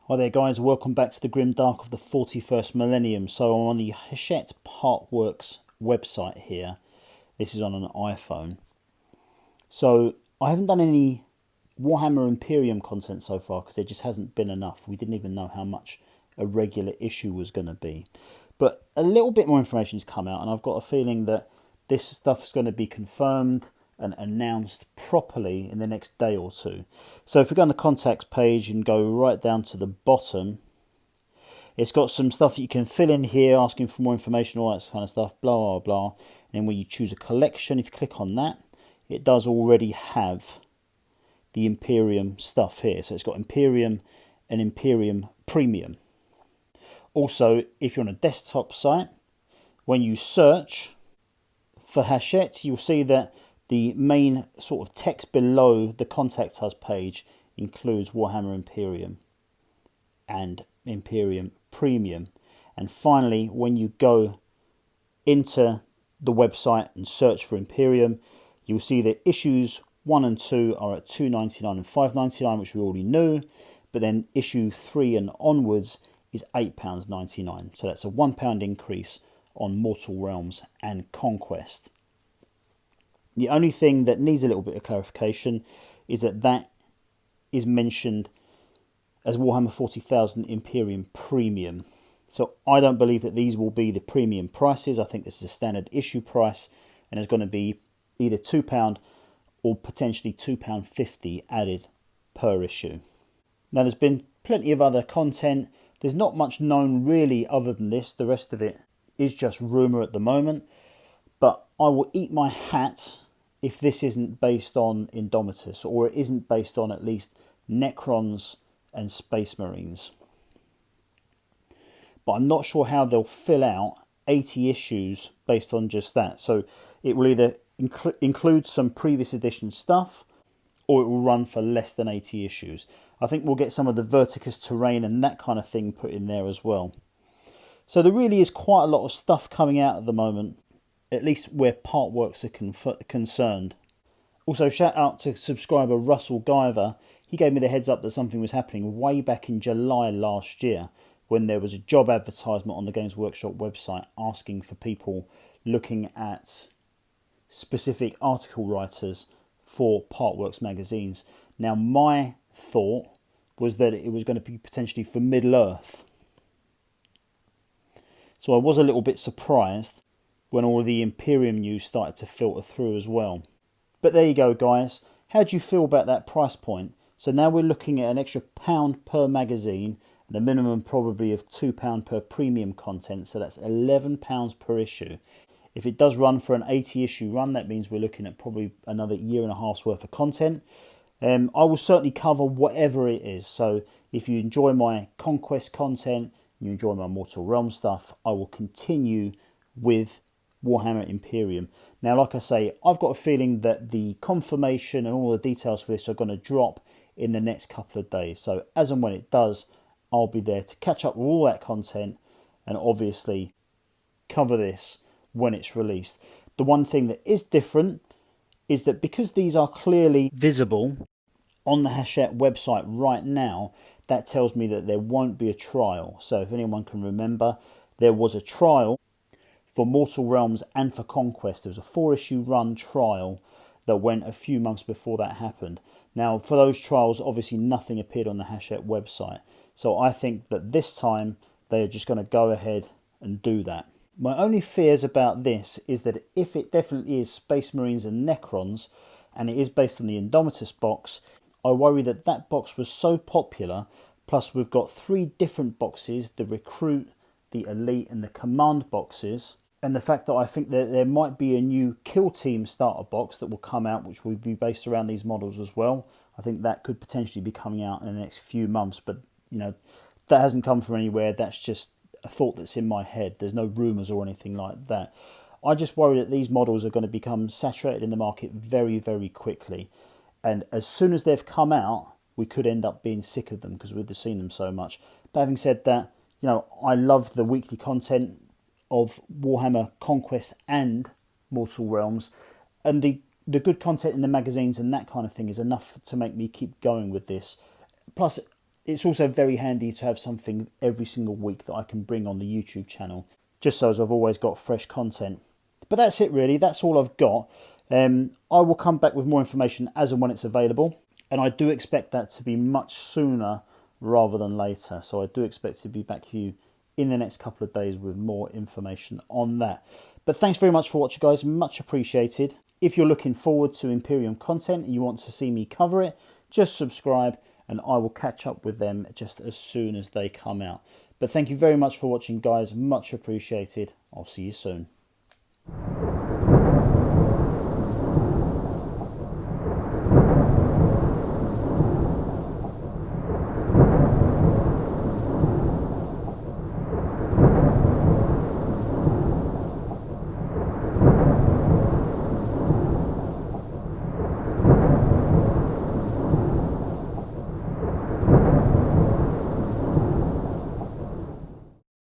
Hi there guys, welcome back to the Grim Dark of the 41st Millennium. So I'm on the Hachette Partworks website here. This is on an iPhone. So I haven't done any Warhammer Imperium content so far because there just hasn't been enough. We didn't even know how much a regular issue was going to be. But a little bit more information has come out and I've got a feeling that this stuff is going to be confirmed and announced properly in the next day or two. So if we go on the contacts page and go right down to the bottom, it's got some stuff that you can fill in here, asking for more information, all that kind of stuff, blah, blah, blah. And then when you choose a collection, if you click on that, it does already have the Imperium stuff here. So it's got Imperium and Imperium Premium. Also, if you're on a desktop site, when you search for Hachette, you'll see that the main sort of text below the Contact Us page includes Warhammer Imperium and Imperium Premium. And finally, when you go into the website and search for Imperium, you'll see that issues 1 and 2 are at $2.99 and $5.99, which we already knew. But then issue 3 and onwards is £8.99. So that's a £1 increase on Mortal Realms and Conquest. The only thing that needs a little bit of clarification is that that is mentioned as Warhammer 40,000 Imperium Premium. So I don't believe that these will be the premium prices. I think this is a standard issue price and it's going to be either £2 or potentially £2.50 added per issue. Now there's been plenty of other content. There's not much known really other than this. The rest of it is just rumour at the moment. But I will eat my hat if this isn't based on Indomitus, or it isn't based on at least Necrons and Space Marines. But I'm not sure how they'll fill out 80 issues based on just that. So it will either include some previous edition stuff, or it will run for less than 80 issues. I think we'll get some of the Verticus terrain and that kind of thing put in there as well. So there really is quite a lot of stuff coming out at the moment, at least where Partworks are concerned. Also, shout out to subscriber Russell Guyver. He gave me the heads up that something was happening way back in July last year when there was a job advertisement on the Games Workshop website asking for people looking at specific article writers for Partworks magazines. Now, my thought was that it was going to be potentially for Middle-earth. So I was a little bit surprised when all of the Imperium news started to filter through as well. But there you go, guys. How do you feel about that price point? So now we're looking at an extra £1 per magazine and a minimum probably of £2 per premium content. So that's £11 per issue. If it does run for an 80 issue run, that means we're looking at probably another year and a half's worth of content. I will certainly cover whatever it is. So if you enjoy my Conquest content, you enjoy my Mortal Realms stuff, I will continue with Warhammer Imperium. Now, like I say, I've got a feeling that the confirmation and all the details for this are going to drop in the next couple of days. So as and when it does, I'll be there to catch up with all that content and obviously cover this when it's released. The one thing that is different is that because these are clearly visible on the Hachette website right now, that tells me that there won't be a trial. So if anyone can remember, there was a trial for Mortal Realms and for Conquest. There was a 4-issue run trial that went a few months before that happened. Now, for those trials, obviously nothing appeared on the Hachette website. So I think that this time they are just going to go ahead and do that. My only fears about this is that if it definitely is Space Marines and Necrons, and it is based on the Indomitus box, I worry that that box was so popular, plus we've got 3 different boxes, the Recruit, the Elite and the Command boxes, and the fact that I think that there might be a new Kill Team starter box that will come out, which will be based around these models as well. I think that could potentially be coming out in the next few months, but you know, that hasn't come from anywhere. That's just a thought that's in my head. There's no rumours or anything like that. I just worry that these models are going to become saturated in the market very, very quickly. And as soon as they've come out, we could end up being sick of them because we've seen them so much. But having said that, you know, I love the weekly content of Warhammer Conquest and Mortal Realms, and the good content in the magazines and that kind of thing is enough to make me keep going with this. Plus, it's also very handy to have something every single week that I can bring on the YouTube channel, just so as I've always got fresh content. But that's it really, that's all I've got. I will come back with more information as and when it's available, and I do expect that to be much sooner rather than later. So I do expect to be back to you in the next couple of days with more information on that. But thanks very much for watching, guys, much appreciated. If you're looking forward to Imperium content and you want to see me cover it, just subscribe and I will catch up with them just as soon as they come out. But thank you very much for watching, guys, much appreciated. I'll see you soon.